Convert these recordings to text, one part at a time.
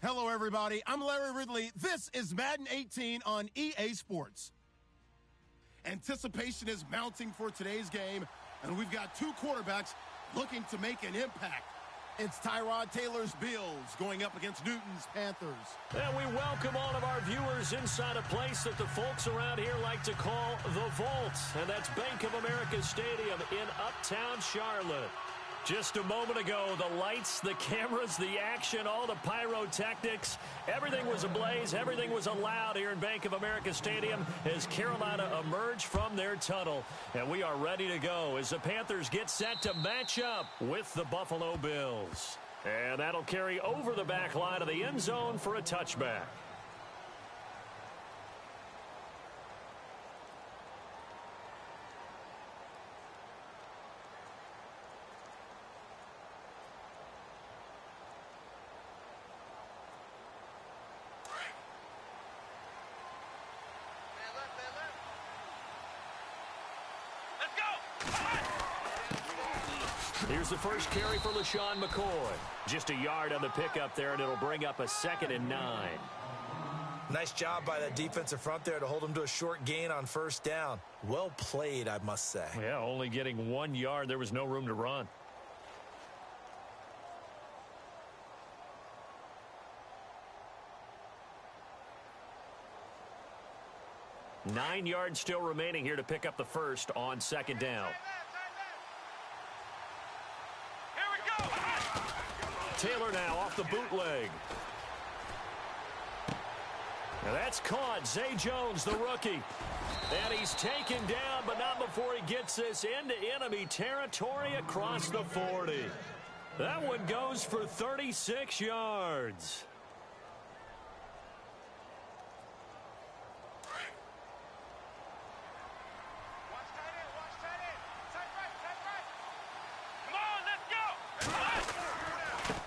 Hello, everybody. I'm Larry Ridley. This is Madden 18 on EA Sports. Anticipation is mounting for today's game, and we've got two quarterbacks looking to make an impact. It's Tyrod Taylor's Bills going up against Newton's Panthers. And we welcome all of our viewers inside a place that the folks around here like to call the Vault, and that's Bank of America Stadium in Uptown Charlotte. Just a moment ago, the lights, the cameras, the action, all the pyrotechnics, everything was ablaze, everything was allowed here in Bank of America Stadium as Carolina emerged from their tunnel. And we are ready to go as the Panthers get set to match up with the Buffalo Bills. And that'll carry over the back line of the end zone for a touchback. Here's the first carry for LaShawn McCoy. Just a yard on the pickup there, and it'll bring up a 2nd and 9. Nice job by that defensive front there to hold him to a short gain on first down. Well played, I must say. Yeah, only getting 1 yard. There was no room to run. Nine yards still remaining here to pick up the first on 2nd down. Taylor now off the bootleg. Now that's caught. Zay Jones, the rookie. And he's taken down, but not before he gets this into enemy territory across the 40. That one goes for 36 yards.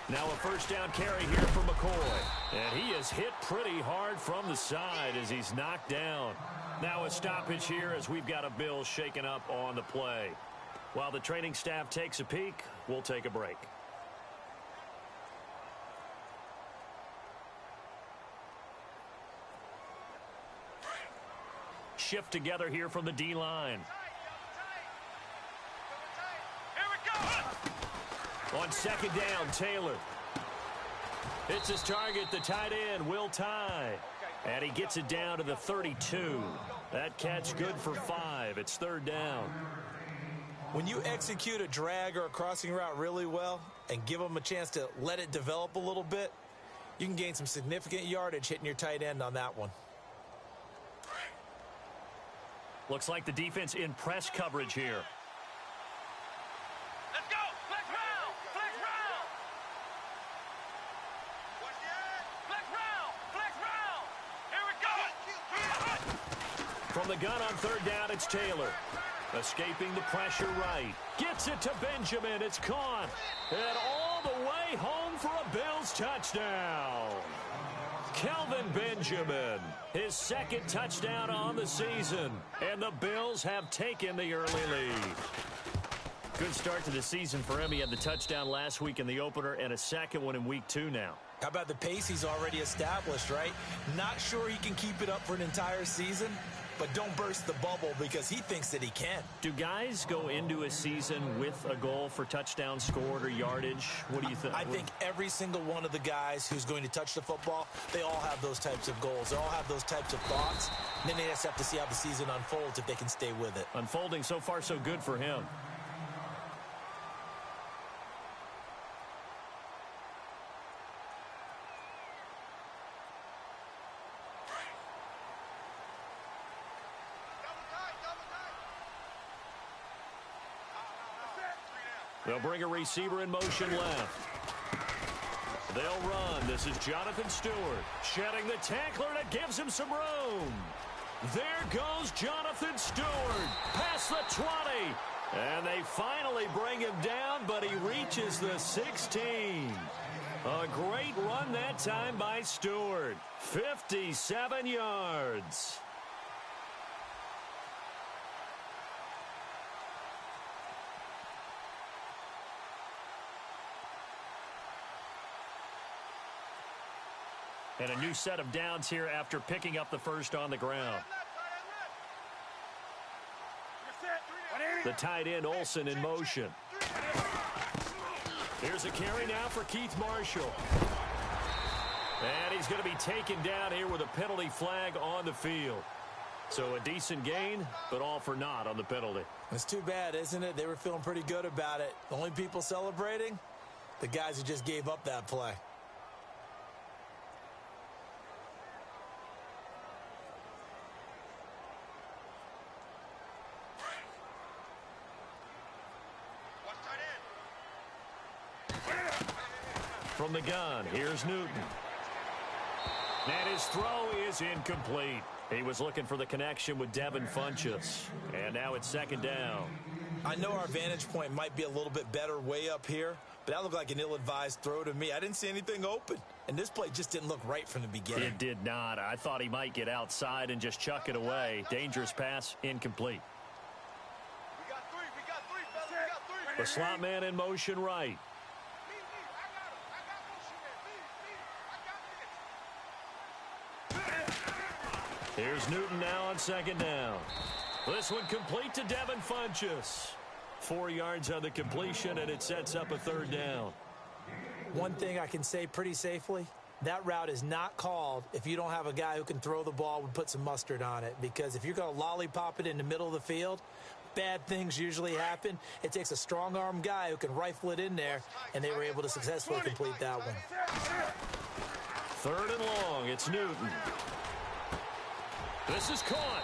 Now a first down carry here for McCoy. And he is hit pretty hard from the side as he's knocked down. Now a stoppage here as we've got a Bill shaken up on the play. While the training staff takes a peek, we'll take a break. Shift together here from the D-line. On 2nd down, Taylor. It's his target, the tight end, Will Tye. And he gets it down to the 32. That catch good for 5. It's 3rd down. When you execute a drag or a crossing route really well and give them a chance to let it develop a little bit, you can gain some significant yardage hitting your tight end on that one. Looks like the defense in press coverage here. From the gun on 3rd down, it's Taylor. Escaping the pressure right. Gets it to Benjamin. It's caught. And all the way home for a Bills touchdown. Kelvin Benjamin, his 2nd touchdown on the season. And the Bills have taken the early lead. Good start to the season for him. He had the touchdown last week in the opener and a 2nd one in week 2 now. How about the pace he's already established, right? Not sure he can keep it up for an entire season, but don't burst the bubble because he thinks that he can. Do guys go into a season with a goal for touchdown scored or yardage? What do you think? I think every single one of the guys who's going to touch the football, they all have those types of goals. They all have those types of thoughts. And then they just have to see how the season unfolds if they can stay with it. Unfolding so far so good for him. They'll bring a receiver in motion left. They'll run. This is Jonathan Stewart. Shedding the tackler, and it gives him some room. There goes Jonathan Stewart. Past the 20. And they finally bring him down, but he reaches the 16. A great run that time by Stewart. 57 yards. And a new set of downs here after picking up the first on the ground. The tight end, Olsen, in motion. Here's a carry now for Keith Marshall. And he's going to be taken down here with a penalty flag on the field. So a decent gain, but all for naught on the penalty. It's too bad, isn't it? They were feeling pretty good about it. The only people celebrating, the guys who just gave up that play. From the gun, here's Newton. And his throw is incomplete. He was looking for the connection with Devin Funchess. And now it's second down. I know our vantage point might be a little bit better way up here, but that looked like an ill-advised throw to me. I didn't see anything open, and this play just didn't look right from the beginning. It did not. I thought he might get outside and just chuck it away. Dangerous pass, incomplete. We got three, fellas. We got three. The slot man in motion right. Here's Newton now on second down. This one complete to Devin Funchess. 4 yards on the completion, and it sets up a third down. One thing I can say pretty safely, that route is not called if you don't have a guy who can throw the ball and put some mustard on it. Because if you're going to lollipop it in the middle of the field, bad things usually happen. It takes a strong-arm guy who can rifle it in there, and they were able to successfully complete that one. Third and long, it's Newton. This is caught.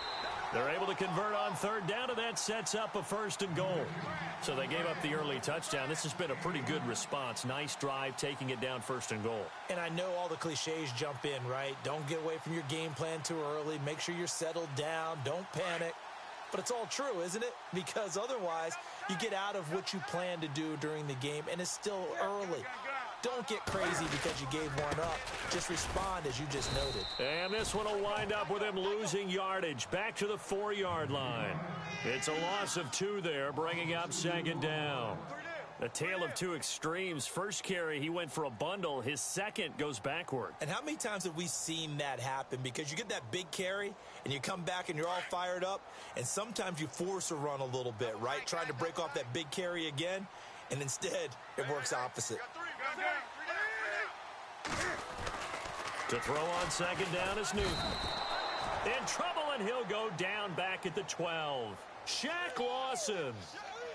They're able to convert on third down, and that sets up a first and goal. So they gave up the early touchdown. This has been a pretty good response. Nice drive, taking it down first and goal. And I know all the cliches jump in, right? Don't get away from your game plan too early. Make sure you're settled down. Don't panic. But it's all true, isn't it? Because otherwise, you get out of what you plan to do during the game, and it's still early. Don't get crazy because you gave one up. Just respond as you just noted. And this one will wind up with him losing yardage. Back to the 4-yard line. It's a loss of 2 there, bringing up second down. A tale of two extremes. First carry, he went for a bundle. His second goes backward. And how many times have we seen that happen? Because you get that big carry, and you come back and you're all fired up, and sometimes you force a run a little bit, right? Trying to break off that big carry again, and instead it works opposite. To throw on second down is Newton. In trouble, and he'll go down back at the 12. Shaq Lawson,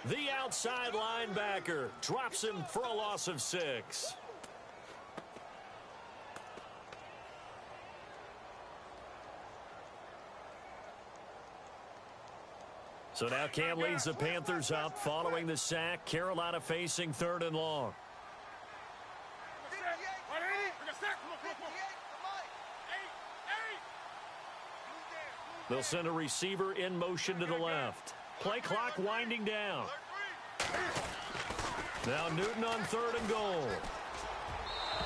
the outside linebacker, drops him for a loss of 6. So now Cam leads the Panthers up following the sack. Carolina facing third and long. They'll send a receiver in motion to the left. Play clock winding down. Now Newton on third and goal.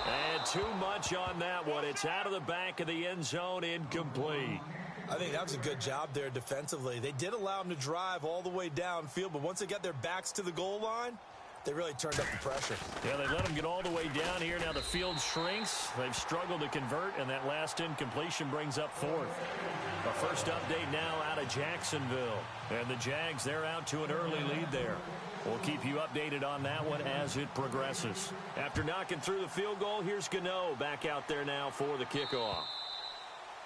And too much on that one. It's out of the back of the end zone, incomplete. I think that was a good job there defensively. They did allow them to drive all the way downfield, but once they got their backs to the goal line, they really turned up the pressure. Yeah, they let them get all the way down here. Now the field shrinks. They've struggled to convert, and that last incompletion brings up fourth. A first update now out of Jacksonville. And the Jags, they're out to an early lead there. We'll keep you updated on that one as it progresses. After knocking through the field goal, here's Gano back out there now for the kickoff.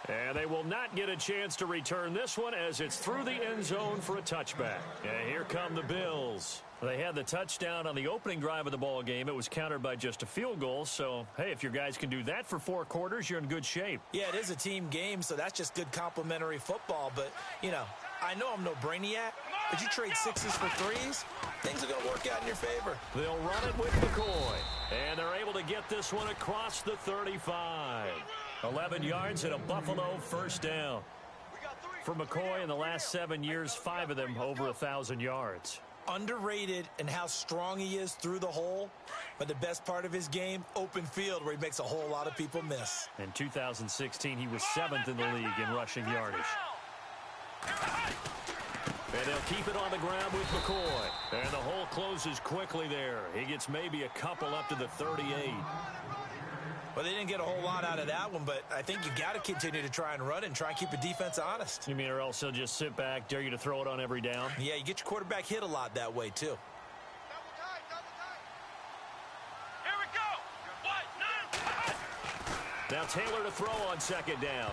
And they will not get a chance to return this one as it's through the end zone for a touchback. And here come the Bills. They had the touchdown on the opening drive of the ball game. It was countered by just a field goal. So, hey, if your guys can do that for 4 quarters, you're in good shape. Yeah, it is a team game, so that's just good complimentary football. But, you know, I know I'm no brainiac, but you trade 6s for 3s, things are going to work out in your favor. They'll run it with McCoy. And they're able to get this one across the 35. 11 yards and a Buffalo first down. For McCoy in the last 7 years, 5 of them over 1,000 yards. Underrated in how strong he is through the hole, but the best part of his game, open field, where he makes a whole lot of people miss. In 2016, he was 7th in the league in rushing yardage. And they'll keep it on the ground with McCoy. And the hole closes quickly there. He gets maybe a couple up to the 38. Well, they didn't get a whole lot out of that one, but I think you got to continue to try and run it and try and keep the defense honest. You mean or else he'll just sit back, dare you to throw it on every down? Yeah, you get your quarterback hit a lot that way, too. Here we go. Now Taylor to throw on second down.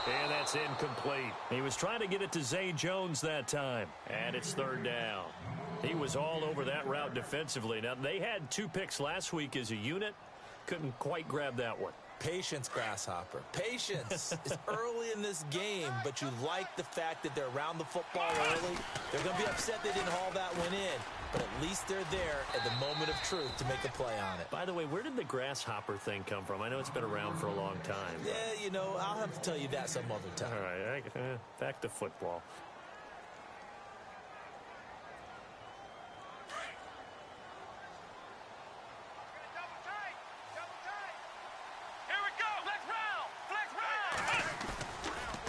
And that's incomplete. He was trying to get it to Zay Jones that time. And it's third down. He was all over that route defensively. Now, they had 2 picks last week as a unit. Couldn't quite grab that one. Patience, Grasshopper. Patience. It's early in this game, but you like the fact that they're around the football early. They're going to be upset they didn't haul that one in, but at least they're there at the moment of truth to make a play on it. By the way, where did the grasshopper thing come from? I know it's been around for a long time. Yeah, you know, I'll have to tell you that some other time. All right, back to football.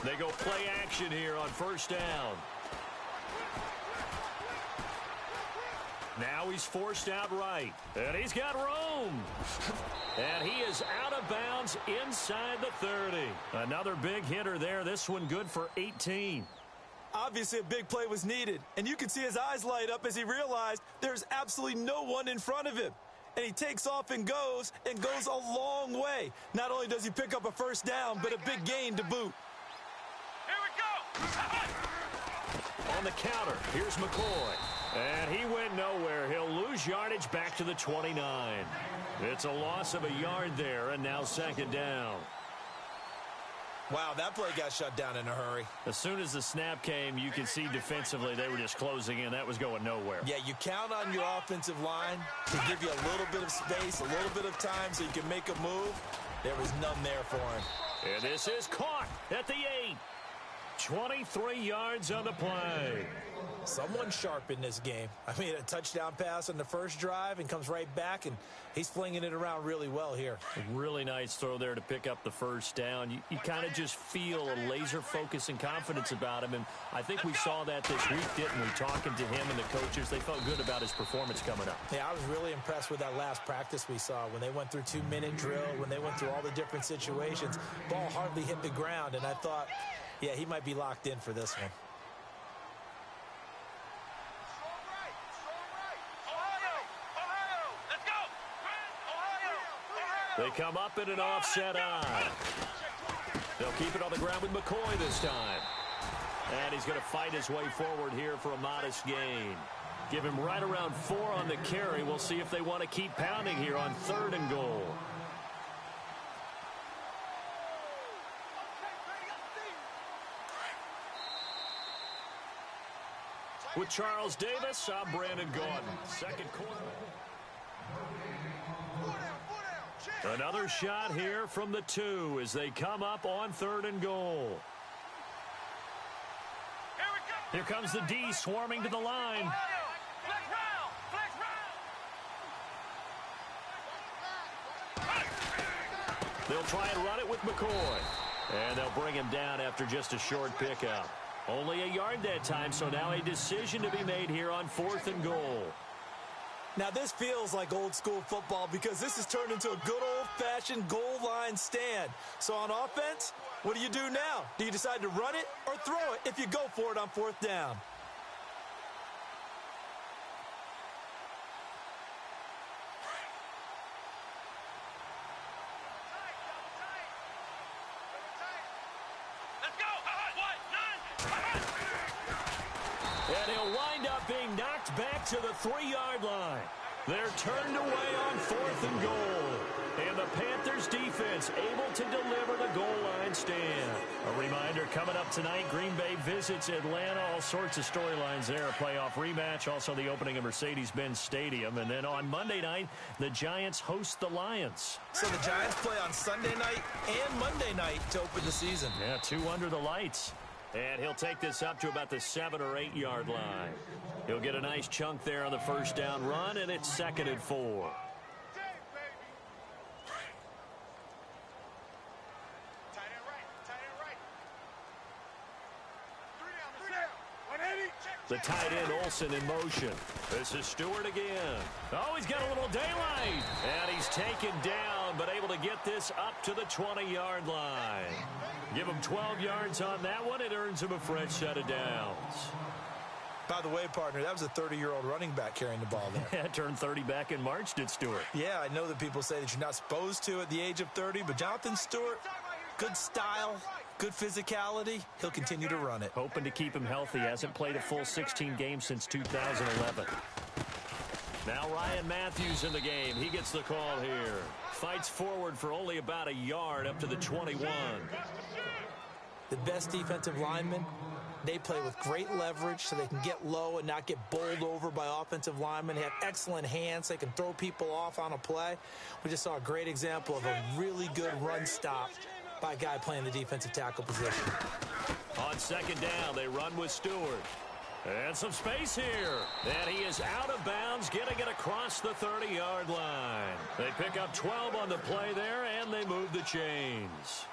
They go play action here on first down. Now he's forced out right. And he's got room. And he is out of bounds inside the 30. Another big hitter there. This one good for 18. Obviously, a big play was needed. And you can see his eyes light up as he realized there's absolutely no one in front of him. And he takes off and goes a long way. Not only does he pick up a first down, but a big gain to boot. On the counter, here's McCoy. And he went nowhere. He'll lose yardage back to the 29. It's a loss of a yard there, and now second down. Wow, that play got shut down in a hurry. As soon as the snap came, you could see defensively they were just closing in. That was going nowhere. Yeah, you count on your offensive line to give you a little bit of space, a little bit of time so you can make a move. There was none there for him. And this is caught at the 8. 23 yards on the play. Someone sharp in this game. I mean, a touchdown pass on the first drive and comes right back, and he's flinging it around really well here. A really nice throw there to pick up the first down. You kind of just feel a laser focus and confidence about him, and I think we saw that this week, didn't we? Talking to him and the coaches, they felt good about his performance coming up. Yeah, I was really impressed with that last practice we saw when they went through 2-minute drill, when they went through all the different situations. Ball hardly hit the ground, and I thought, yeah, he might be locked in for this one. They come up in an offset eye. They'll keep it on the ground with McCoy this time. And he's going to fight his way forward here for a modest gain. Give him right around 4 on the carry. We'll see if they want to keep pounding here on 3rd and goal. With Charles Davis, I'm Brandon Gordon. Second quarter. Another shot here from the 2 as they come up on 3rd and goal. Here comes the D swarming to the line. They'll try and run it with McCoy. And they'll bring him down after just a short pickup. Only a yard that time, so now a decision to be made here on 4th and goal. Now, this feels like old-school football because this has turned into a good old-fashioned goal line stand. So on offense, what do you do now? Do you decide to run it or throw it if you go for it on 4th down? And he'll wind up being knocked back to the 3-yard line. They're turned away on 4th and goal. And the Panthers defense able to deliver the goal line stand. A reminder coming up tonight, Green Bay visits Atlanta. All sorts of storylines there. A playoff rematch. Also the opening of Mercedes-Benz Stadium. And then on Monday night, the Giants host the Lions. So the Giants play on Sunday night and Monday night to open the season. Yeah, 2 under the lights. And he'll take this up to about the 7 or 8 yard line. He'll get a nice chunk there on the first down run, and it's 2nd and 4. The tight end Olsen in motion. This is Stewart again. Oh, he's got a little daylight. And he's taken down but able to get this up to the 20-yard line. Give him 12 yards on that one. It earns him a fresh set of downs. By the way, partner, that was a 30-year-old running back carrying the ball there. Yeah, turned 30 back in March, did Stewart. Yeah, I know that people say that you're not supposed to at the age of 30, but Jonathan Stewart, good style, good physicality. He'll continue to run it. Hoping to keep him healthy. Hasn't played a full 16 games since 2011. Now Ryan Matthews in the game. He gets the call here. Fights forward for only about a yard up to the 21. The best defensive linemen, they play with great leverage so they can get low and not get bowled over by offensive linemen. They have excellent hands. They can throw people off on a play. We just saw a great example of a really good run stop by a guy playing the defensive tackle position. On second down, they run with Stewart. And some space here. And he is out of bounds, getting it across the 30-yard line. They pick up 12 on the play there, and they move the chains.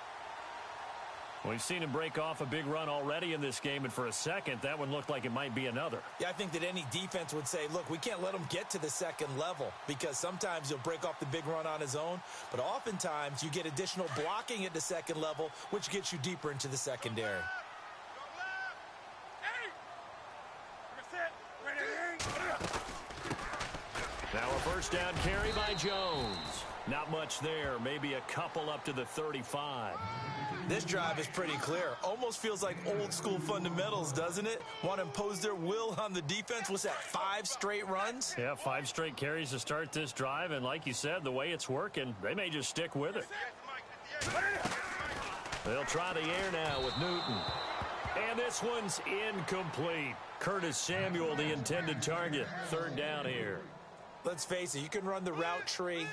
We've seen him break off a big run already in this game, and for a second, that one looked like it might be another. Yeah, I think that any defense would say, look, we can't let him get to the second level because sometimes he'll break off the big run on his own, but oftentimes you get additional blocking at the second level, which gets you deeper into the secondary. Now a first down carry by Jones. Not much there, maybe a couple up to the 35. This drive is pretty clear. Almost feels like old school fundamentals, doesn't it? Want to impose their will on the defense. What's that, 5 straight runs? Yeah, 5 straight carries to start this drive, and like you said, the way it's working, they may just stick with it. They'll try the air now with Newton. And this one's incomplete. Curtis Samuel, the intended target. Third down here. Let's face it, you can run the route tree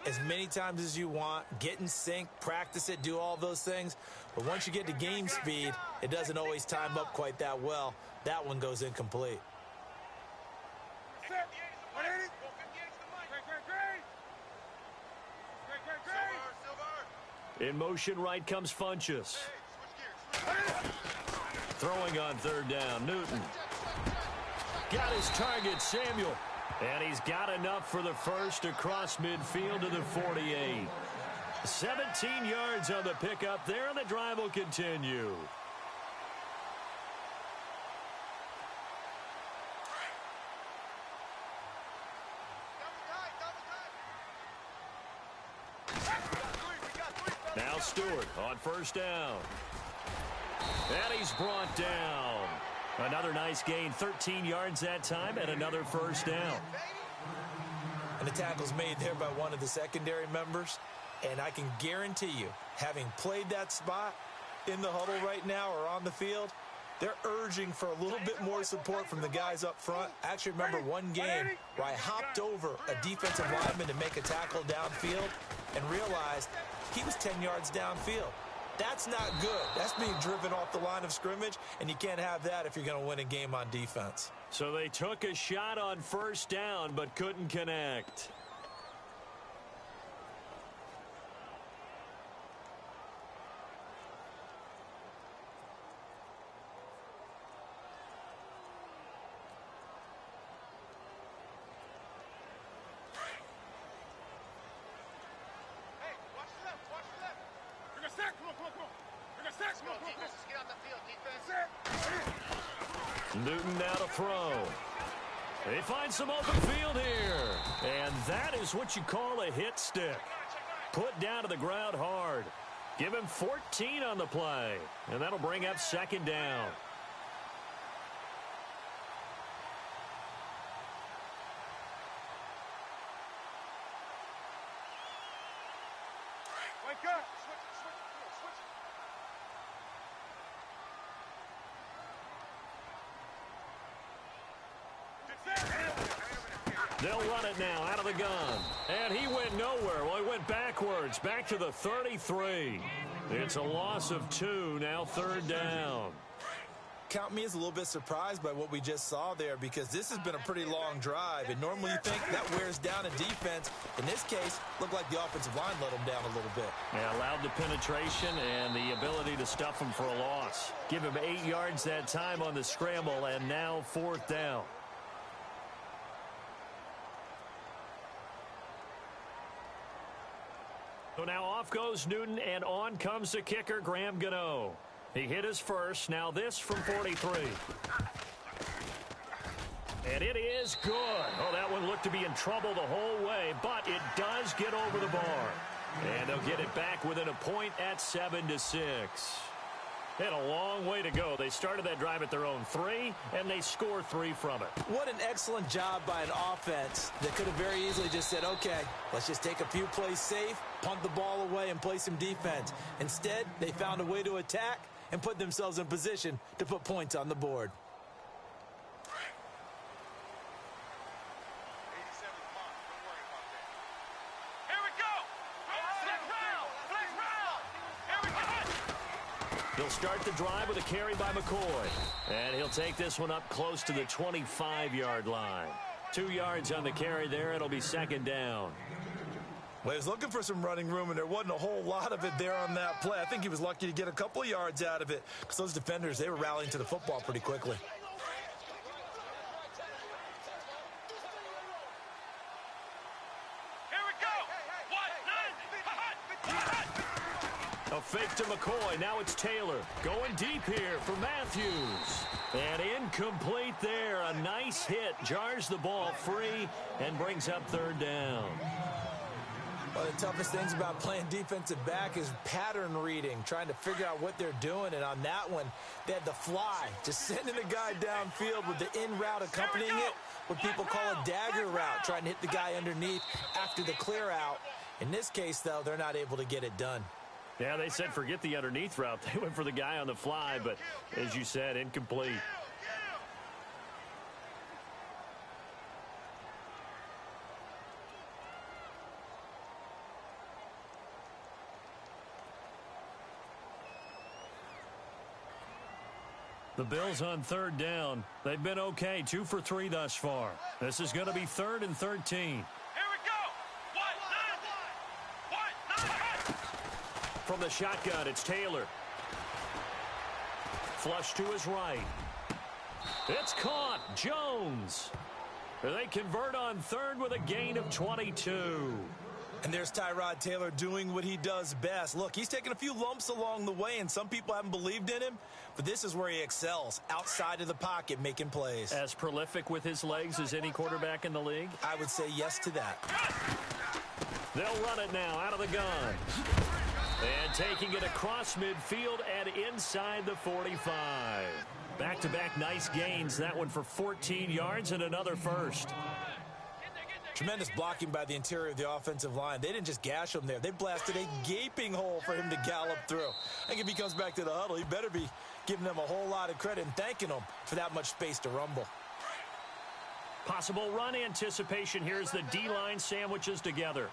as many times as you want, get in sync, practice it, do all those things. But once you get to game speed, it doesn't always time up quite that well. That one goes incomplete. In motion right comes Funchess. Throwing on third down, Newton. Got his target, Samuel. And he's got enough for the first across midfield to the 48. 17 yards on the pickup there, and the drive will continue. Now Stewart on first down. And he's brought down. Another nice gain, 13 yards that time, and another first down. And the tackle's made there by one of the secondary members. And I can guarantee you, having played that spot in the huddle right now or on the field, they're urging for a little bit more support from the guys up front. I actually remember one game where I hopped over a defensive lineman to make a tackle downfield and realized he was 10 yards downfield. That's not good. That's being driven off the line of scrimmage, and you can't have that if you're going to win a game on defense. So they took a shot on first down but couldn't connect. Newton now to throw. They find some open field here. And that is what you call a hit stick. Put down to the ground hard. Give him 14 on the play. And that'll bring up second down. Wake up! They'll run it now out of the gun. And he went nowhere. Well, he went backwards, back to the 33. It's a loss of 2, now third down. Count me as a little bit surprised by what we just saw there because this has been a pretty long drive. And normally you think that wears down a defense. In this case, looked like the offensive line let them down a little bit. Yeah, allowed the penetration and the ability to stuff him for a loss. Give him 8 yards that time on the scramble, and now fourth down. So now off goes Newton, and on comes the kicker, Graham Gano. He hit his first. Now this from 43. And it is good. Oh, that one looked to be in trouble the whole way, but it does get over the bar. And they'll get it back within a point at 7-6. They had a long way to go. They started that drive at their own 3, and they scored 3 from it. What an excellent job by an offense that could have very easily just said, okay, let's just take a few plays safe, punt the ball away, and play some defense. Instead, they found a way to attack and put themselves in position to put points on the board. He'll start the drive with a carry by McCoy. And he'll take this one up close to the 25-yard line. 2 yards on the carry there. It'll be second down. Well, he was looking for some running room, and there wasn't a whole lot of it there on that play. I think he was lucky to get a couple of yards out of it because those defenders, they were rallying to the football pretty quickly. A fake to McCoy. Now it's Taylor. Going deep here for Matthews. And incomplete there. A nice hit. Jars the ball free and brings up third down. One of the toughest things about playing defensive back is pattern reading, trying to figure out what they're doing. And on that one, they had the fly, just sending a guy downfield with the in route accompanying it, what people call a dagger route, trying to hit the guy underneath after the clear out. In this case, though, they're not able to get it done. Yeah, they said forget the underneath route. They went for the guy on the fly, but as you said, incomplete. The Bills on third down. They've been okay, 2 for 3 thus far. This is going to be 3rd and 13. From the shotgun, it's Taylor. Flush to his right. It's caught. Jones. They convert on third with a gain of 22. And there's Tyrod Taylor doing what he does best. Look, he's taken a few lumps along the way, and some people haven't believed in him, but this is where he excels, outside of the pocket, making plays. As prolific with his legs as any quarterback in the league? I would say yes to that. They'll run it now out of the gun. And taking it across midfield and inside the 45. Back-to-back nice gains. That one for 14 yards and another first. Tremendous blocking by the interior of the offensive line. They didn't just gash him there. They blasted a gaping hole for him to gallop through. I think if he comes back to the huddle, he better be giving them a whole lot of credit and thanking them for that much space to rumble. Possible run anticipation. Here's the D-line sandwiches together.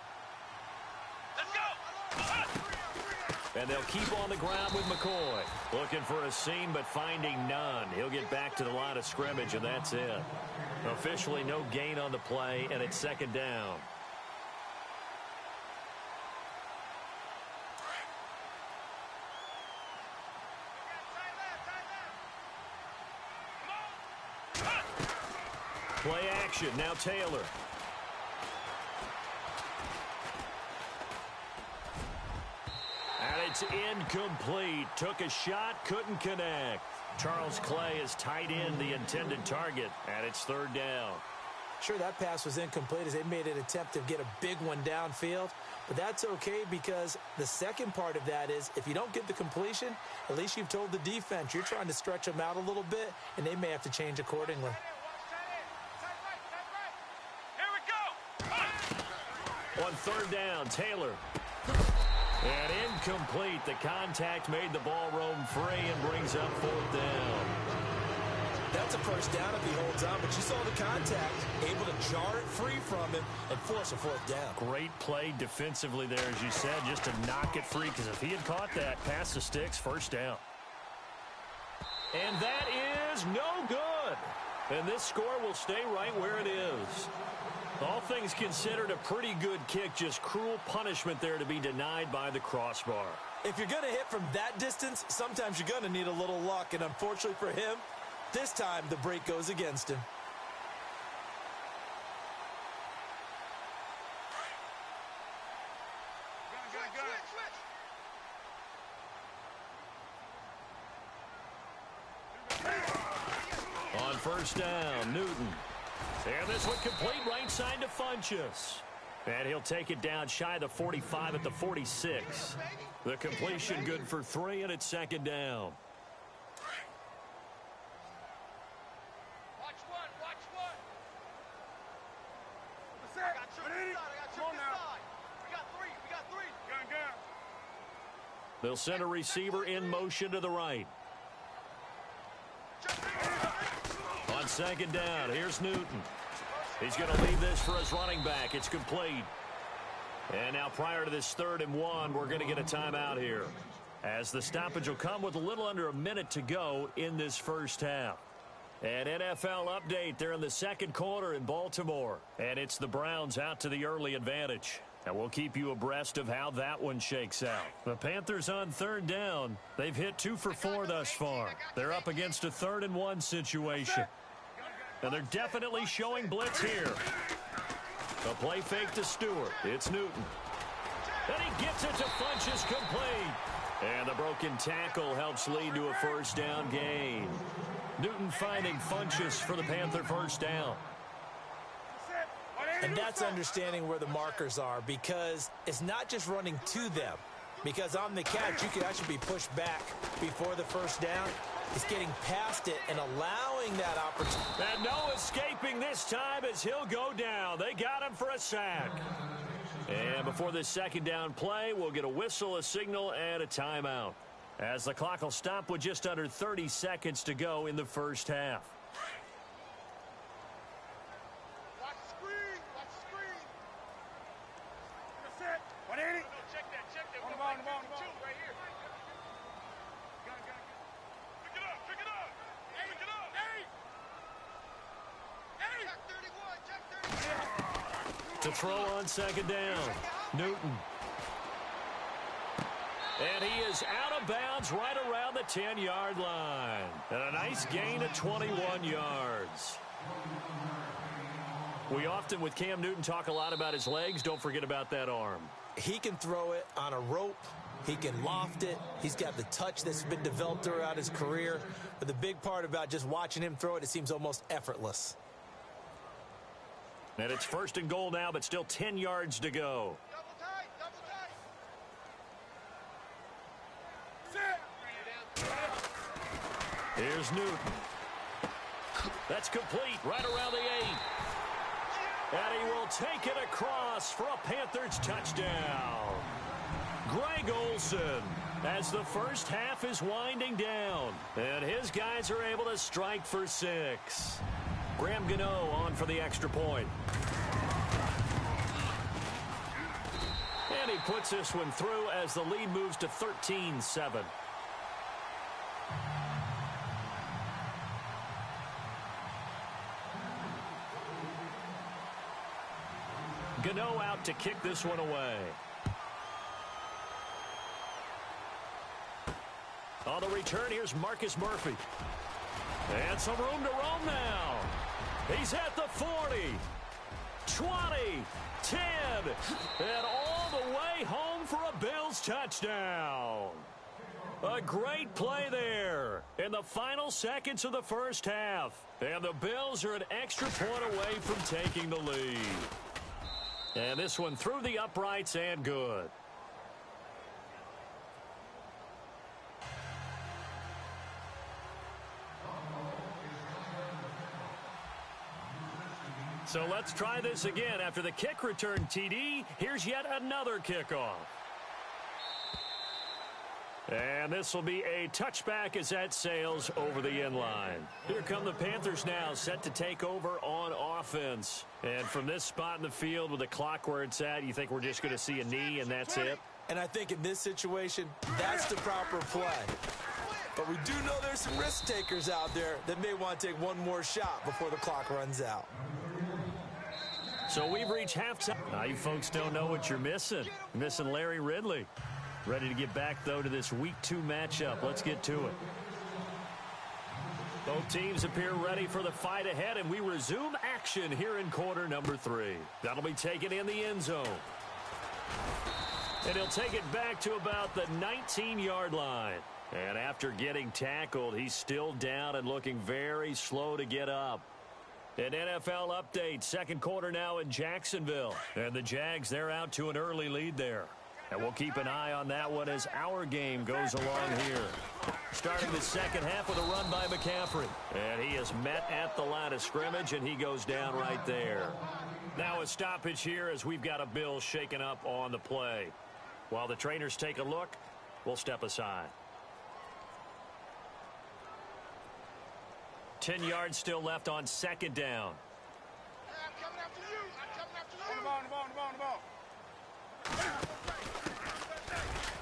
Let's go! And they'll keep on the ground with McCoy. Looking for a seam, but finding none. He'll get back to the line of scrimmage, and that's it. Officially no gain on the play, and it's second down. Play action. Now Taylor. And it's incomplete. Took a shot, couldn't connect. Charles Clay has tied in the intended target, and it's third down. Sure, that pass was incomplete as they made an attempt to get a big one downfield, but that's okay because the second part of that is if you don't get the completion, at least you've told the defense you're trying to stretch them out a little bit, and they may have to change accordingly. On third down, Taylor. And incomplete. The contact made the ball roam free and brings up fourth down. That's a first down if he holds on, but you saw the contact, able to jar it free from him and force a fourth down. Great play defensively there, as you said, just to knock it free, because if he had caught that, past the sticks, first down. And that is no good. And this score will stay right where it is. All things considered, a pretty good kick, just cruel punishment there to be denied by the crossbar. If you're going to hit from that distance, sometimes you're going to need a little luck, and unfortunately for him, this time the break goes against him. first down. Newton. And this one complete right side to Funchess. And he'll take it down shy of the 45 at the 46. The completion good for 3, and it's second down. Watch one, watch one. I got you on this side. We got three. Gun. They'll send a receiver in motion to the right. On second down, here's Newton. He's going to leave this for his running back. It's complete. And now prior to this 3rd and 1, we're going to get a timeout here, as the stoppage will come with a little under a minute to go in this first half. An NFL update there in the second quarter in Baltimore. And it's the Browns out to the early advantage. And we'll keep you abreast of how that one shakes out. The Panthers on 3rd down. They've hit 2 for 4 thus far. They're up against a 3rd and 1 situation. And they're definitely showing blitz here. A play fake to Stewart. It's Newton. And he gets it to Funchess complete. And the broken tackle helps lead to a first down gain. Newton finding Funchess for the Panther first down. And that's understanding where the markers are, because it's not just running to them. Because on the catch, you can actually be pushed back before the first down. It's getting past it and allowing that opportunity. And no escaping this time as he'll go down. They got him for a sack. And before this second down play, we'll get a whistle, a signal, and a timeout, as the clock will stop with just under 30 seconds to go in the first half. Watch screen. That's it. What is it? Check that. On the ball. Right here. Gun. Pick it up. Hey. Check 31. To throw on second down, Newton. And he is out of bounds right around the 10-yard line. And a nice gain of 21 yards. We often, with Cam Newton, talk a lot about his legs. Don't forget about that arm. He can throw it on a rope. He can loft it. He's got the touch that's been developed throughout his career. But the big part about just watching him throw it, it seems almost effortless. And it's 1st and goal now, but still 10 yards to go. Double tight. Here's Newton. That's complete right around the 8. And he will take it across for a Panthers touchdown. Greg Olsen, as the first half is winding down. And his guys are able to strike for 6. Graham Gano on for the extra point. And he puts this one through as the lead moves to 13-7. Gano out to kick this one away. On the return, here's Marcus Murphy. And some room to roam now. He's at the 40, 20, 10, and all the way home for a Bills touchdown. A great play there in the final seconds of the first half. And the Bills are an extra point away from taking the lead. And this one through the uprights and good. So let's try this again. After the kick return, TD, here's yet another kickoff. And this will be a touchback as that sails over the end line. Here come the Panthers now, set to take over on offense. And from this spot in the field with the clock where it's at, you think we're just going to see a knee and that's it? And I think in this situation, that's the proper play. But we do know there's some risk takers out there that may want to take one more shot before the clock runs out. So we've reached halftime. Now you folks don't know what you're missing. You're missing Larry Ridley. Ready to get back, though, to this Week 2 matchup. Let's get to it. Both teams appear ready for the fight ahead, and we resume action here in quarter number 3. That'll be taken in the end zone. And he'll take it back to about the 19-yard line. And after getting tackled, he's still down and looking very slow to get up. An NFL update, second quarter now in Jacksonville. And the Jags, they're out to an early lead there. And we'll keep an eye on that one as our game goes along here. Starting the second half with a run by McCaffrey. And he is met at the line of scrimmage, and he goes down right there. Now a stoppage here as we've got a Bill shaken up on the play. While the trainers take a look, we'll step aside. 10 yards still left on second down. Hey, I'm coming after you. I'm coming after you. On the ball.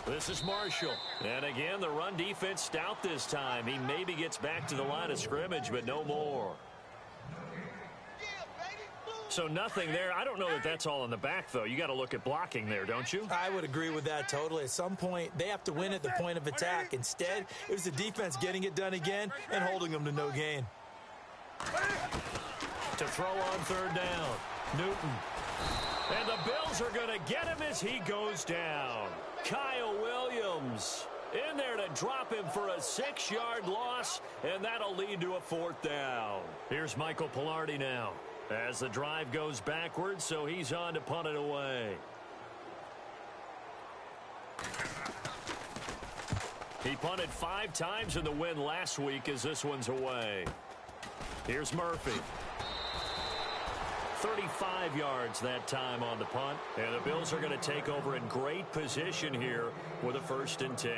This is Marshall. And again, the run defense stout this time. He maybe gets back to the line of scrimmage, but no more. So nothing there. I don't know that that's all in the back, though. You got to look at blocking there, don't you? I would agree with that totally. At some point, they have to win at the point of attack. Instead, it was the defense getting it done again and holding them to no gain. To throw on third down, Newton. And the Bills are going to get him as he goes down. Kyle Williams in there to drop him for a 6-yard loss, and that'll lead to a fourth down. Here's Michael Pilardi now as the drive goes backwards, so he's on to punt it away. He punted 5 times in the win last week as this one's away. Here's Murphy. 35 yards that time on the punt. And the Bills are going to take over in great position here with a 1st and 10.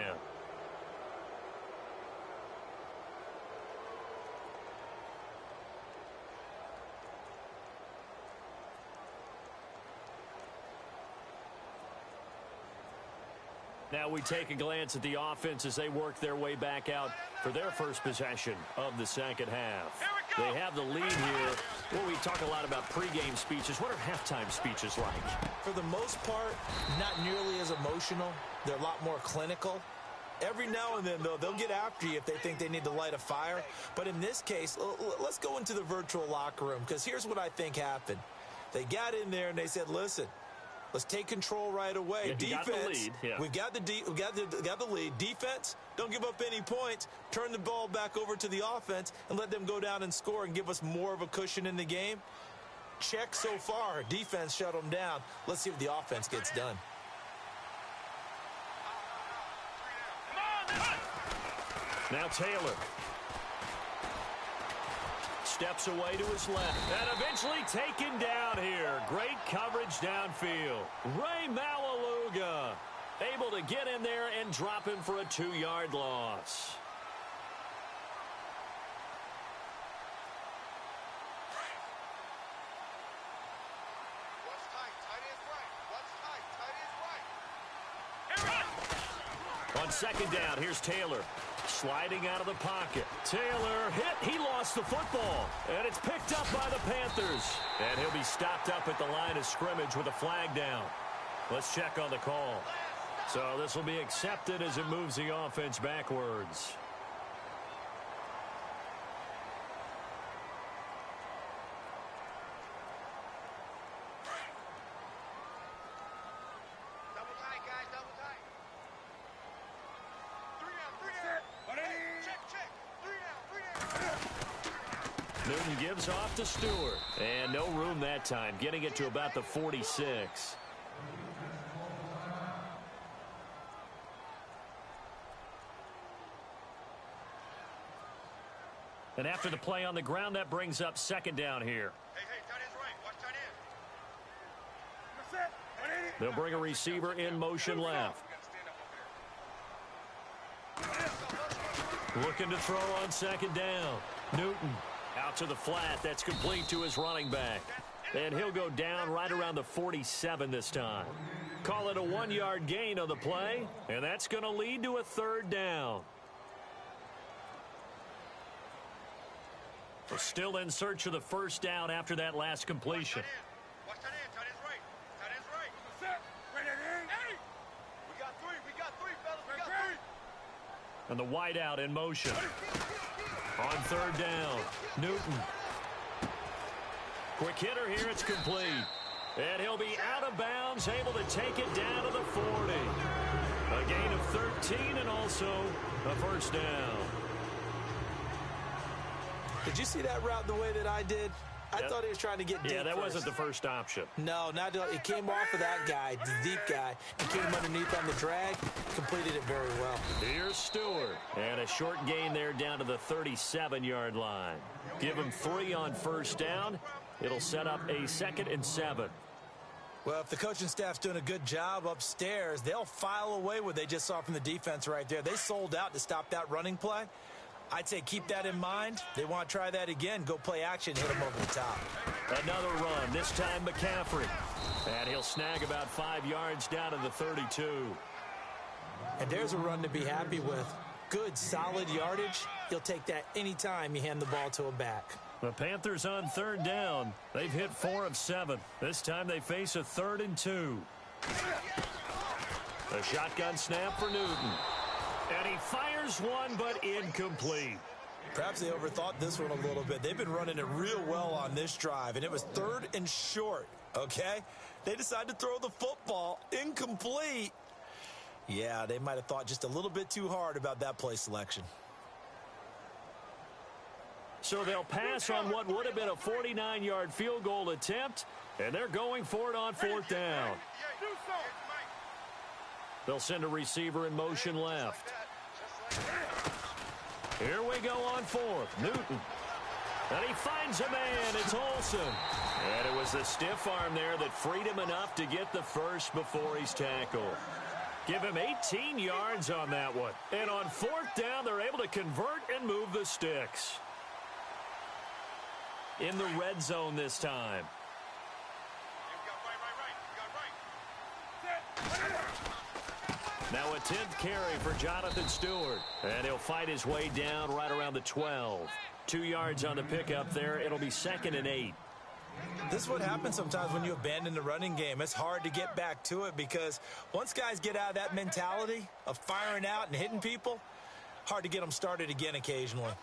Now we take a glance at the offense as they work their way back out for their first possession of the second half. They have the lead here. Well, we talk a lot about pregame speeches. What are halftime speeches like? For the most part, not nearly as emotional. They're a lot more clinical. Every now and then, though, they'll get after you if they think they need to light a fire. But in this case, let's go into the virtual locker room, because here's what I think happened. They got in there and they said, listen, let's take control right away. Yeah, defense, got the lead. Yeah. we've got the lead. Defense, don't give up any points. Turn the ball back over to the offense and let them go down and score and give us more of a cushion in the game. Check so far. Defense shut them down. Let's see what the offense gets done. Now Taylor steps away to his left and eventually taken down here. Great coverage downfield. Ray Malaluga able to get in there and drop him for a 2-yard loss. On second down, here's Taylor. Sliding out of the pocket. Taylor hit. He lost the football. And it's picked up by the Panthers. And he'll be stopped up at the line of scrimmage with a flag down. Let's check on the call. So this will be accepted as it moves the offense backwards. Newton gives off to Stewart. And no room that time, getting it to about the 46. And after the play on the ground, that brings up second down here. Hey, tight end's right. Watch tight end. They'll bring a receiver in motion left. Looking to throw on second down. Newton out to the flat. That's complete to his running back. And he'll go down right around the 47 this time. Call it a 1-yard gain on the play. And that's going to lead to a third down. We're still in search of the first down after that last completion. Watch tight end. Tight end's right. Tight end's right. Hey! We got three, fellas. We got three. And the wideout in motion. On third down, Newton. Quick hitter here, it's complete. And he'll be out of bounds, able to take it down to the 40. A gain of 13 and also a first down. Did you see that route the way that I did? I thought he was trying to get deep. Yeah, that first. wasn't the first option. No, it came off of that guy, the deep guy, and came underneath on the drag, completed it very well. Here's Stewart, and a short gain there down to the 37-yard line. Give him 3 on first down. It'll set up a 2nd and 7. Well, if the coaching staff's doing a good job upstairs, they'll file away what they just saw from the defense right there. They sold out to stop that running play. I'd say keep that in mind. They want to try that again. Go play action, hit them over the top. Another run, this time McCaffrey. And he'll snag about 5 yards down to the 32. And there's a run to be happy with. Good, solid yardage. You'll take that anytime you hand the ball to a back. The Panthers on 3rd down. They've hit 4 of 7. This time they face a 3rd and 2. A shotgun snap for Newton. And he fires one, but incomplete. Perhaps they overthought this one a little bit. They've been running it real well on this drive, and it was 3rd and short, okay? They decided to throw the football incomplete. Yeah, they might have thought just a little bit too hard about that play selection. So they'll pass on what would have been a 49-yard field goal attempt, and they're going for it on 4th down. They'll send a receiver in motion left. Here we go on 4th. Newton. And he finds a man. It's Olsen. And it was the stiff arm there that freed him enough to get the first before he's tackled. Give him 18 yards on that one. And on 4th down, they're able to convert and move the sticks. In the red zone this time. Now a 10th carry for Jonathan Stewart. And he'll fight his way down right around the 12. 2 yards on the pickup there. It'll be 2nd and 8. This is what happens sometimes when you abandon the running game. It's hard to get back to it because once guys get out of that mentality of firing out and hitting people, hard to get them started again occasionally.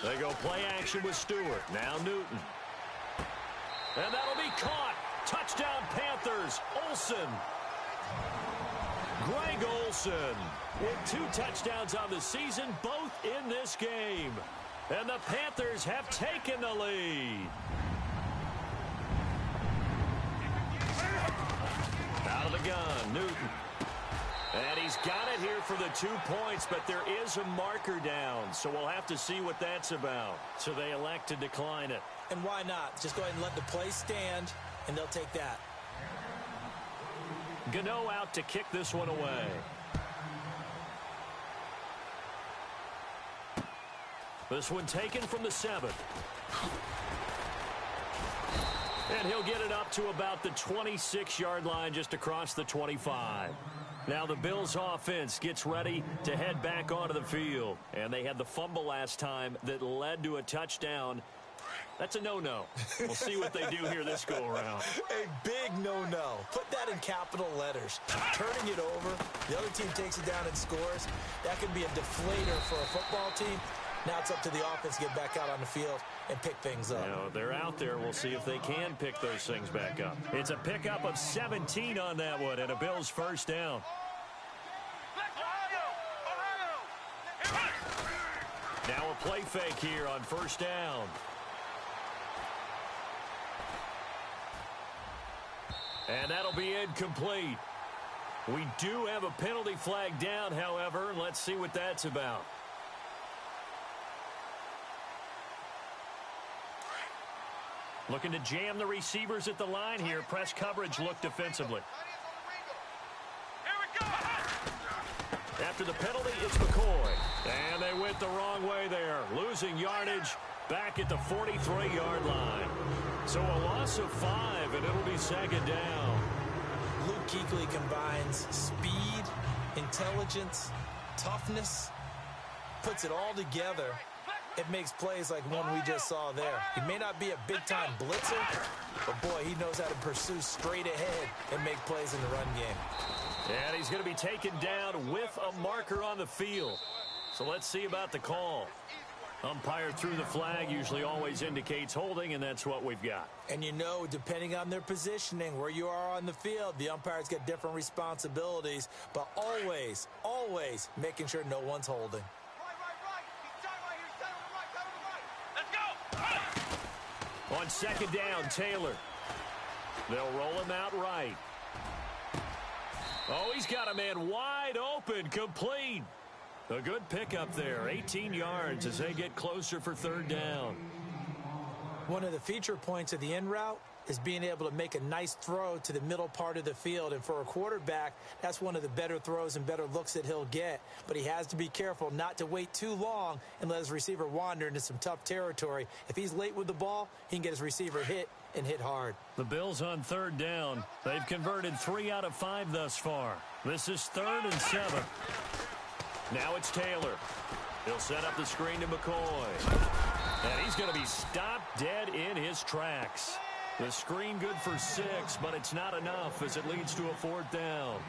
They go play action with Stewart. Now Newton. And that'll be caught. Touchdown Panthers. Olsen. Greg Olsen with 2 touchdowns on the season, both in this game. And the Panthers have taken the lead. Out of the gun, Newton. And he's got it here for the 2 points, but there is a marker down, so we'll have to see what that's about. So they elect to decline it. And why not? Just go ahead and let the play stand, and they'll take that. Gano out to kick this one away. This one taken from the 7. And he'll get it up to about the 26-yard line just across the 25. Now the Bills offense gets ready to head back onto the field. And they had the fumble last time that led to a touchdown. That's a no-no. We'll see what they do here this go-around. A big no-no. Put that in capital letters. Turning it over, the other team takes it down and scores. That could be a deflator for a football team. Now it's up to the offense to get back out on the field and pick things up. You know, they're out there. We'll see if they can pick those things back up. It's a pickup of 17 on that one and a Bills first down. Now a play fake here on first down. And that'll be incomplete. We do have a penalty flag down, however, and let's see what that's about. Looking to jam the receivers at the line here. Press coverage look defensively. After the penalty, it's McCoy. And they went the wrong way there. Losing yardage back at the 43-yard line. So a loss of 5, and it'll be 2nd down. Luke Kuechly combines speed, intelligence, toughness, puts it all together. It makes plays like one we just saw there. He may not be a big-time blitzer, but, boy, he knows how to pursue straight ahead and make plays in the run game. And he's going to be taken down with a marker on the field. So let's see about the call. Umpire threw the flag, usually always indicates holding, and that's what we've got. And you know, depending on their positioning, where you are on the field, the umpires get different responsibilities, but always, always making sure no one's holding. On second down, Taylor. They'll roll him out right. Oh, he's got a man wide open, complete. A good pickup there, 18 yards as they get closer for third down. One of the feature points of the in route is being able to make a nice throw to the middle part of the field. And for a quarterback, that's one of the better throws and better looks that he'll get. But he has to be careful not to wait too long and let his receiver wander into some tough territory. If he's late with the ball, he can get his receiver hit and hit hard. The Bills on third down. They've converted 3 out of 5 thus far. This is 3rd and 7. Now it's Taylor. He'll set up the screen to McCoy. And he's going to be stopped dead in his tracks. The screen good for 6, but it's not enough as it leads to a 4th down.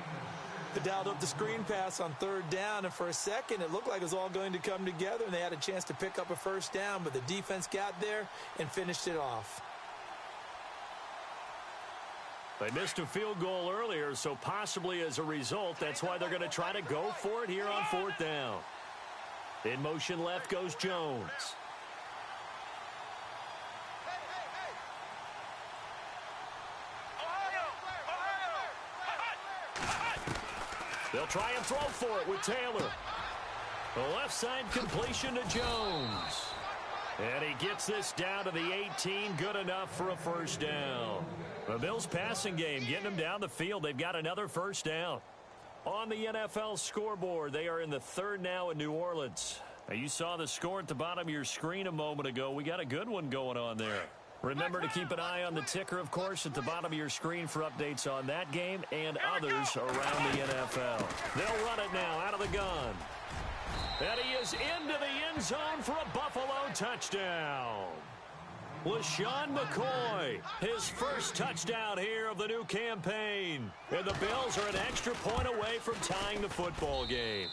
They dialed up the screen pass on 3rd down, and for a second it looked like it was all going to come together, and they had a chance to pick up a 1st down, but the defense got there and finished it off. They missed a field goal earlier, so possibly as a result, that's why they're going to try to go for it here on 4th down. In motion left goes Jones. They'll try and throw for it with Taylor. The left side completion to Jones. And he gets this down to the 18, good enough for a 1st down. The Bills passing game getting them down the field. They've got another 1st down. On the NFL scoreboard, they are in the 3rd now in New Orleans. Now, you saw the score at the bottom of your screen a moment ago. We got a good one going on there. Remember to keep an eye on the ticker, of course, at the bottom of your screen for updates on that game and others around the NFL. They'll run it now out of the gun. And he is into the end zone for a Buffalo touchdown. LaShawn McCoy, his first touchdown here of the new campaign. And the Bills are an extra point away from tying the football game.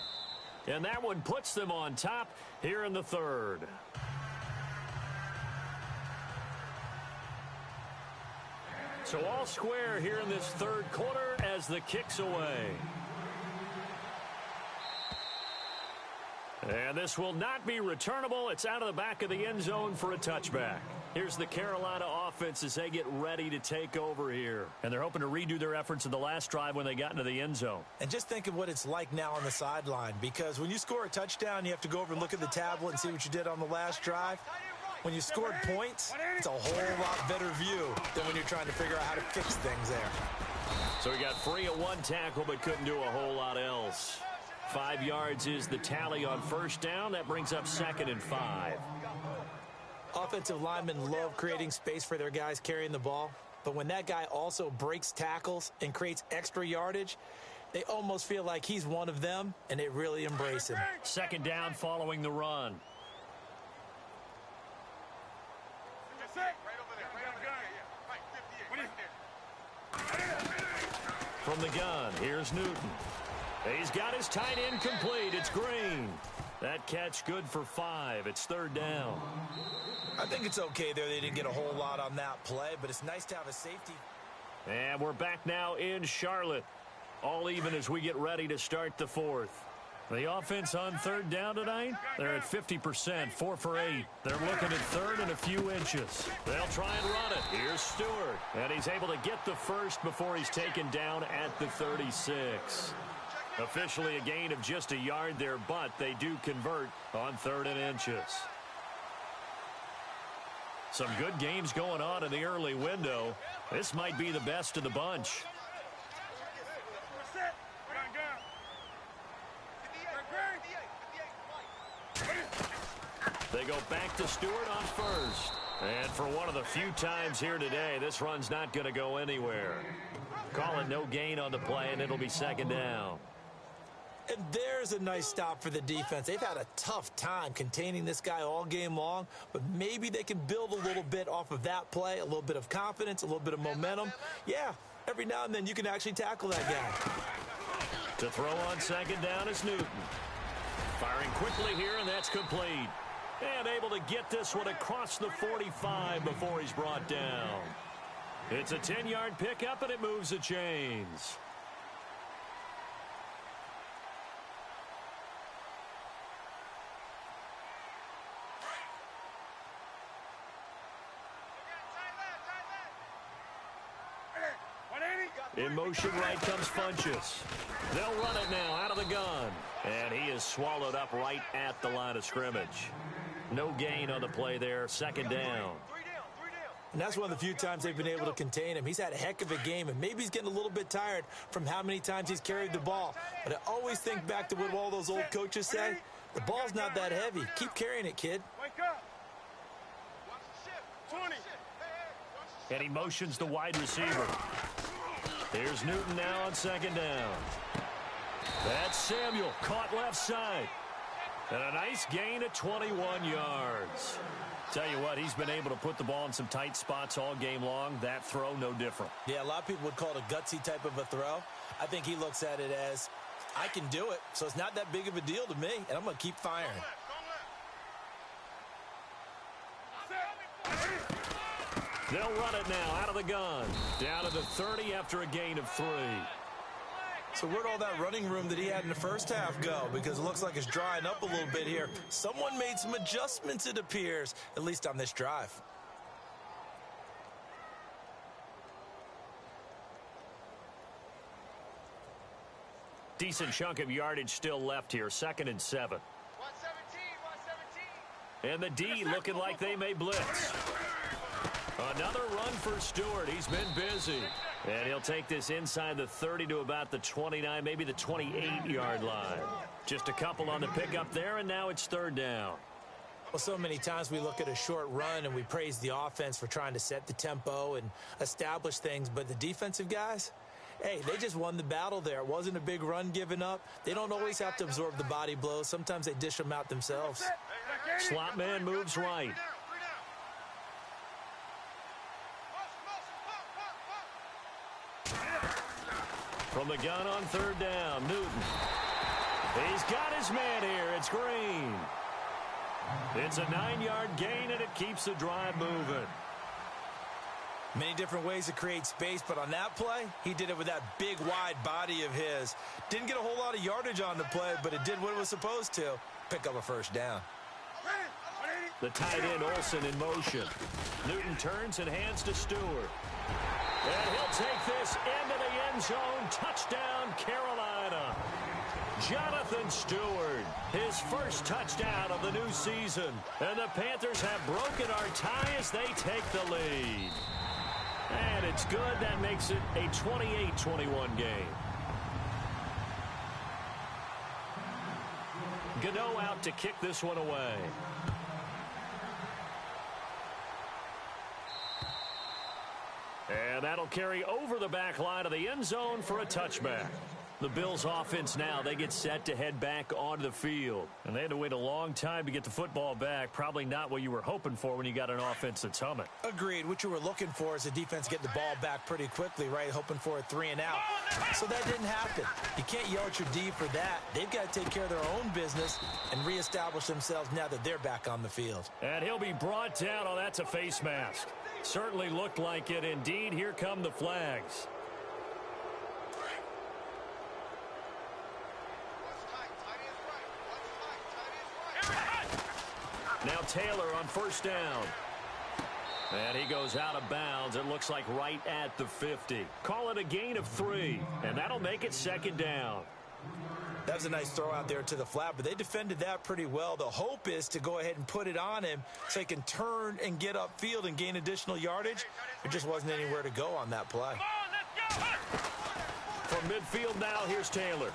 And that one puts them on top here in the 3rd. So all square here in this 3rd quarter as the kick's away. And this will not be returnable. It's out of the back of the end zone for a touchback. Here's the Carolina offense as they get ready to take over here. And they're hoping to redo their efforts in the last drive when they got into the end zone. And just think of what it's like now on the sideline, because when you score a touchdown, you have to go over and look at the tablet and see what you did on the last drive. When you scored points, it's a whole lot better view than when you're trying to figure out how to fix things there. So he got free at 1 tackle but couldn't do a whole lot else. 5 yards is the tally on 1st down. That brings up 2nd and 5. Offensive linemen love creating space for their guys carrying the ball. But when that guy also breaks tackles and creates extra yardage, they almost feel like he's one of them, and they really embrace him. 2nd down following the run. From the gun, here's Newton. He's got his tight end complete. It's Green. That catch good for 5. It's 3rd down. I think it's okay there. They didn't get a whole lot on that play, but it's nice to have a safety. And we're back now in Charlotte. All even as we get ready to start the 4th. The offense on 3rd down tonight, they're at 50%, 4 for 8. They're looking at 3rd and a few inches. They'll try and run it. Here's Stewart. And he's able to get the 1st before he's taken down at the 36. Officially a gain of just a yard there, but they do convert on 3rd and inches. Some good games going on in the early window. This might be the best of the bunch. They go back to Stewart on 1st. And for one of the few times here today, this run's not going to go anywhere. Call it no gain on the play, and it'll be 2nd down. And there's a nice stop for the defense. They've had a tough time containing this guy all game long, but maybe they can build a little bit off of that play, a little bit of confidence, a little bit of momentum. Yeah, every now and then you can actually tackle that guy. To throw on 2nd down is Newton. Firing quickly here, and that's complete. And able to get this one across the 45 before he's brought down. It's a 10-yard pickup, and it moves the chains. In motion right comes Funchess. They'll run it now out of the gun. And he is swallowed up right at the line of scrimmage. No gain on the play there. Second down. And that's one of the few times they've been able to contain him. He's had a heck of a game, and maybe he's getting a little bit tired from how many times he's carried the ball. But I always think back to what all those old coaches say. The ball's not that heavy. Keep carrying it, kid. Wake up. 20. And he motions the wide receiver. Here's Newton now on second down. That's Samuel, caught left side. And a nice gain of 21 yards. Tell you what, he's been able to put the ball in some tight spots all game long. That throw, no different. Yeah, a lot of people would call it a gutsy type of a throw. I think he looks at it as, I can do it, so it's not that big of a deal to me, and I'm going to keep firing. They'll run it now out of the gun. Down to the 30 after a gain of 3. So where'd all that running room that he had in the first half go? Because it looks like it's drying up a little bit here. Someone made some adjustments, it appears, at least on this drive. Decent chunk of yardage still left here. 2nd and 7. 117. And the D looking like they may blitz. Another run for Stewart. He's been busy. And he'll take this inside the 30 to about the 29, maybe the 28-yard line. Just a couple on the pickup there, and now it's 3rd down. Well, so many times we look at a short run and we praise the offense for trying to set the tempo and establish things, but the defensive guys, hey, they just won the battle there. It wasn't a big run given up. They don't always have to absorb the body blows. Sometimes they dish them out themselves. Slot man moves right. From the gun on 3rd down, Newton. He's got his man here. It's Green. It's a 9-yard gain, and it keeps the drive moving. Many different ways to create space, but on that play, he did it with that big, wide body of his. Didn't get a whole lot of yardage on the play, but it did what it was supposed to. Pick up a 1st down. The tight end, Olsen, in motion. Newton turns and hands to Stewart. And he'll take this into the end zone. Touchdown, Carolina. Jonathan Stewart, his first touchdown of the new season. And the Panthers have broken our tie as they take the lead. And it's good. That makes it a 28-21 game. Gano out to kick this one away. And that'll carry over the back line of the end zone for a touchback. The Bills offense now, they get set to head back onto the field. And they had to wait a long time to get the football back. Probably not what you were hoping for when you got an offense that's humming. Agreed. What you were looking for is the defense get the ball back pretty quickly, right? Hoping for a 3 and out. So that didn't happen. You can't yell at your D for that. They've got to take care of their own business and reestablish themselves now that they're back on the field. And he'll be brought down. Oh, that's a face mask. Certainly looked like it. Indeed, here come the flags. Now Taylor on 1st down. And he goes out of bounds. It looks like right at the 50. Call it a gain of 3. And that'll make it 2nd down. That was a nice throw out there to the flat, but they defended that pretty well. The hope is to go ahead and put it on him so he can turn and get upfield and gain additional yardage. There just wasn't anywhere to go on that play. From midfield now, here's Taylor.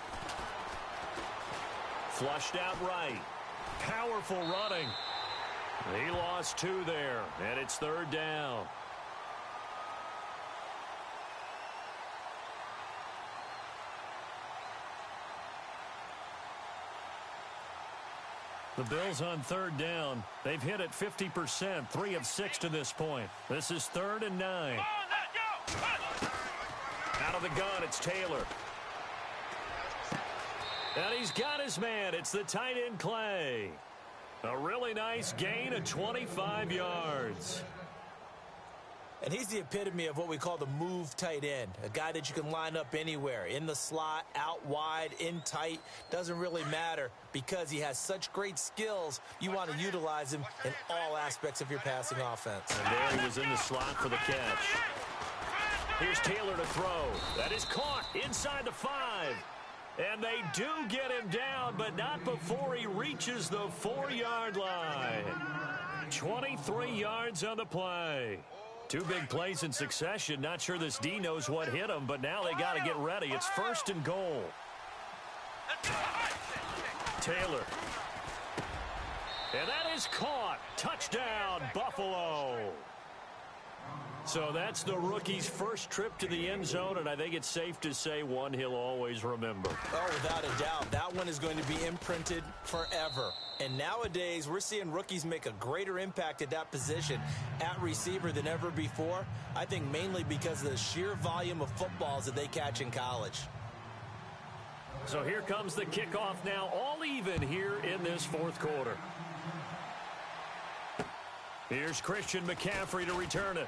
Flushed out right. Powerful running. He lost 2 there, and it's 3rd down. The Bills on 3rd down. They've hit it 50%, 3 of 6 to this point. This is 3rd and 9. Out of the gun, it's Taylor. And he's got his man. It's the tight end, Clay. A really nice gain of 25 yards. And he's the epitome of what we call the move tight end, a guy that you can line up anywhere, in the slot, out wide, in tight, doesn't really matter because he has such great skills. You want to utilize him in all aspects of your passing offense. And there he was in the slot for the catch. Here's Taylor to throw. That is caught inside the 5. And they do get him down, but not before he reaches the 4-yard line. 23 yards on the play. 2 big plays in succession. Not sure this D knows what hit him, but now they got to get ready. It's 1st and goal. Taylor. And that is caught. Touchdown, Buffalo. So that's the rookie's first trip to the end zone, and I think it's safe to say one he'll always remember. Oh, without a doubt. That one is going to be imprinted forever. And nowadays, we're seeing rookies make a greater impact at that position at receiver than ever before. I think mainly because of the sheer volume of footballs that they catch in college. So here comes the kickoff now, all even here in this 4th quarter. Here's Christian McCaffrey to return it.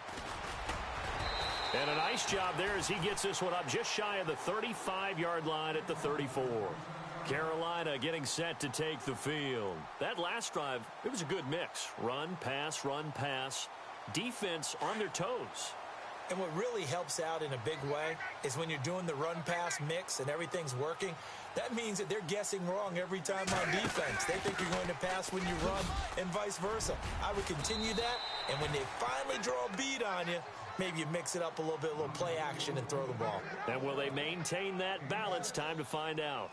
And a nice job there as he gets this one up just shy of the 35-yard line at the 34. Carolina getting set to take the field. That last drive, it was a good mix. Run, pass, defense on their toes. And what really helps out in a big way is when you're doing the run-pass mix and everything's working, that means that they're guessing wrong every time on defense. They think you're going to pass when you run and vice versa. I would continue that, and when they finally draw a bead on you, maybe you mix it up a little bit, a little play action and throw the ball. And will they maintain that balance? Time to find out.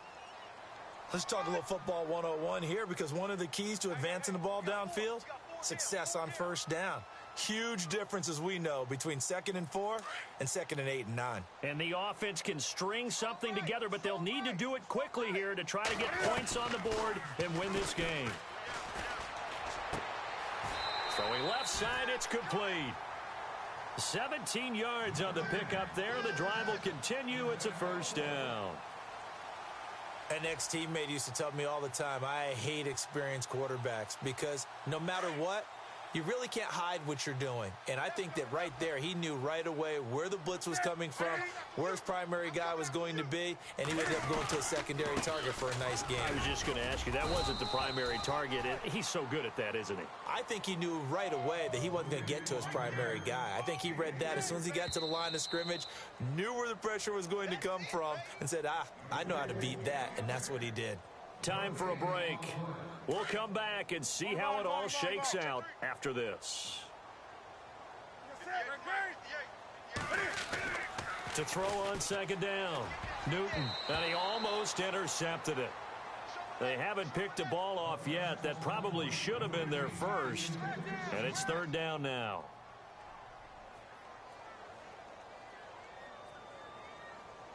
Let's talk a little football 101 here, because one of the keys to advancing the ball downfield, success on 1st down. Huge difference, as we know, between 2nd and 4 and 2nd and 8 and 9. And the offense can string something together, but they'll need to do it quickly here to try to get points on the board and win this game. Throwing left side, it's complete. 17 yards on the pickup there. The drive will continue. It's a 1st down. An ex-teammate used to tell me all the time, I hate experienced quarterbacks because no matter what, you really can't hide what you're doing. And I think that right there, he knew right away where the blitz was coming from, where his primary guy was going to be, and he ended up going to a secondary target for a nice game. I was just going to ask you, that wasn't the primary target. He's so good at that, isn't he? I think he knew right away that he wasn't going to get to his primary guy. I think he read that as soon as he got to the line of scrimmage, knew where the pressure was going to come from, and said, I know how to beat that, and that's what he did. Time for a break. We'll come back and see how it all shakes out after this. To throw on 2nd down, Newton, and he almost intercepted it. They haven't picked a ball off yet. That probably should have been their first, and it's 3rd down now.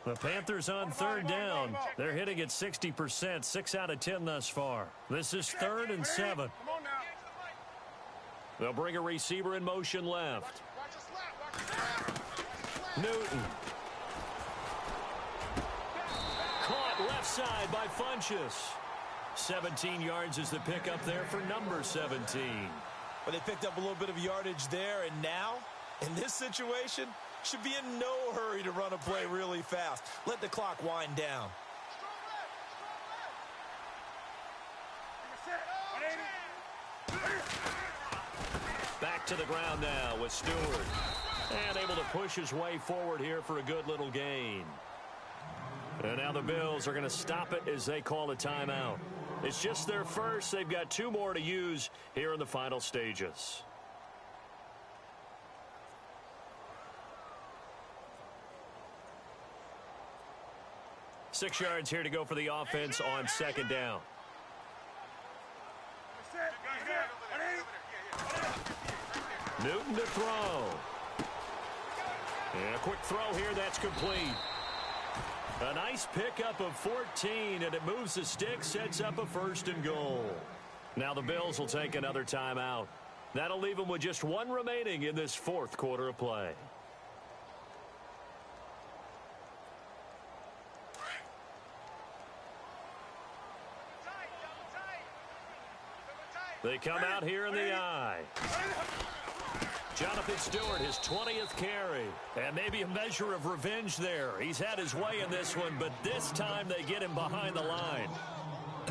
The Panthers on 3rd down. They're hitting at 60%, 6 out of 10 thus far. This is 3rd and 7. They'll bring a receiver in motion left. Newton. Caught left side by Funchess. 17 yards is the pickup there for number 17. Well, they picked up a little bit of yardage there, and now, in this situation, should be in no hurry to run a play really fast. Let the clock wind down. Back to the ground now with Stewart. And able to push his way forward here for a good little gain. And now the Bills are going to stop it as they call a timeout. It's just their first. They've got 2 more to use here in the final stages. Six yards here to go for the offense on 2nd down. Newton to throw. And a quick throw here, that's complete. A nice pickup of 14, and it moves the stick, sets up a 1st and goal. Now the Bills will take another timeout. That'll leave them with just 1 remaining in this 4th quarter of play. They come out here in the eye. Jonathan Stewart, his 20th carry. And maybe a measure of revenge there. He's had his way in this one, but this time they get him behind the line.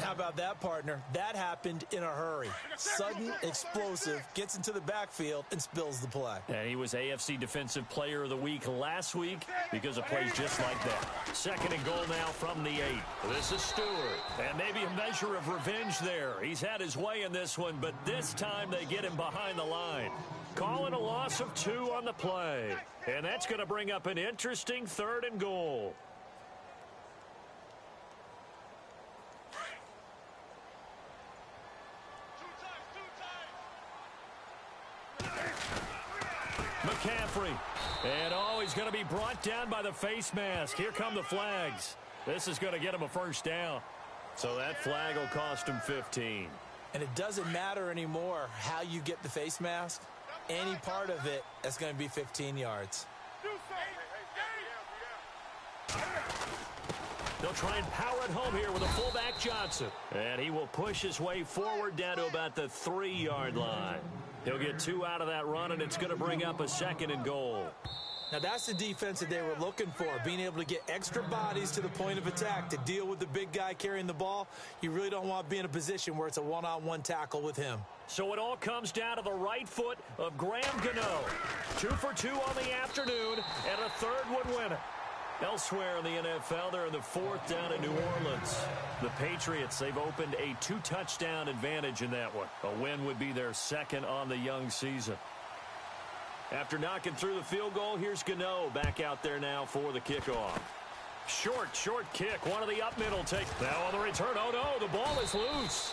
How about that, partner? That happened in a hurry. Sudden, explosive, gets into the backfield, and spills the play. And he was AFC Defensive Player of the Week last week because of plays just like that. 2nd and goal now from the 8. This is Stewart. And maybe a measure of revenge there. He's had his way in this one, but this time they get him behind the line. Calling a loss of 2 on the play. And that's going to bring up an interesting 3rd and goal. McCaffrey. And he's going to be brought down by the face mask. Here come the flags. This is going to get him a first down. So that flag will cost him 15. And it doesn't matter anymore how you get the face mask. Any part of it, that's going to be 15 yards. They'll try and power it home here with a fullback Johnson. And he will push his way forward down to about the 3-yard line. He'll get 2 out of that run, and it's going to bring up a 2nd and goal. Now, that's the defense that they were looking for, being able to get extra bodies to the point of attack to deal with the big guy carrying the ball. You really don't want to be in a position where it's a one-on-one tackle with him. So it all comes down to the right foot of Graham Gano. 2 for 2 on the afternoon, and a 3rd would win it. Elsewhere in the NFL, they're in the 4th down in New Orleans. The Patriots, they've opened a 2-touchdown advantage in that one. A win would be their 2nd on the young season. After knocking through the field goal, here's Gano back out there now for the kickoff. Short kick. One of the up middle take. Now on the return. Oh, no, the ball is loose.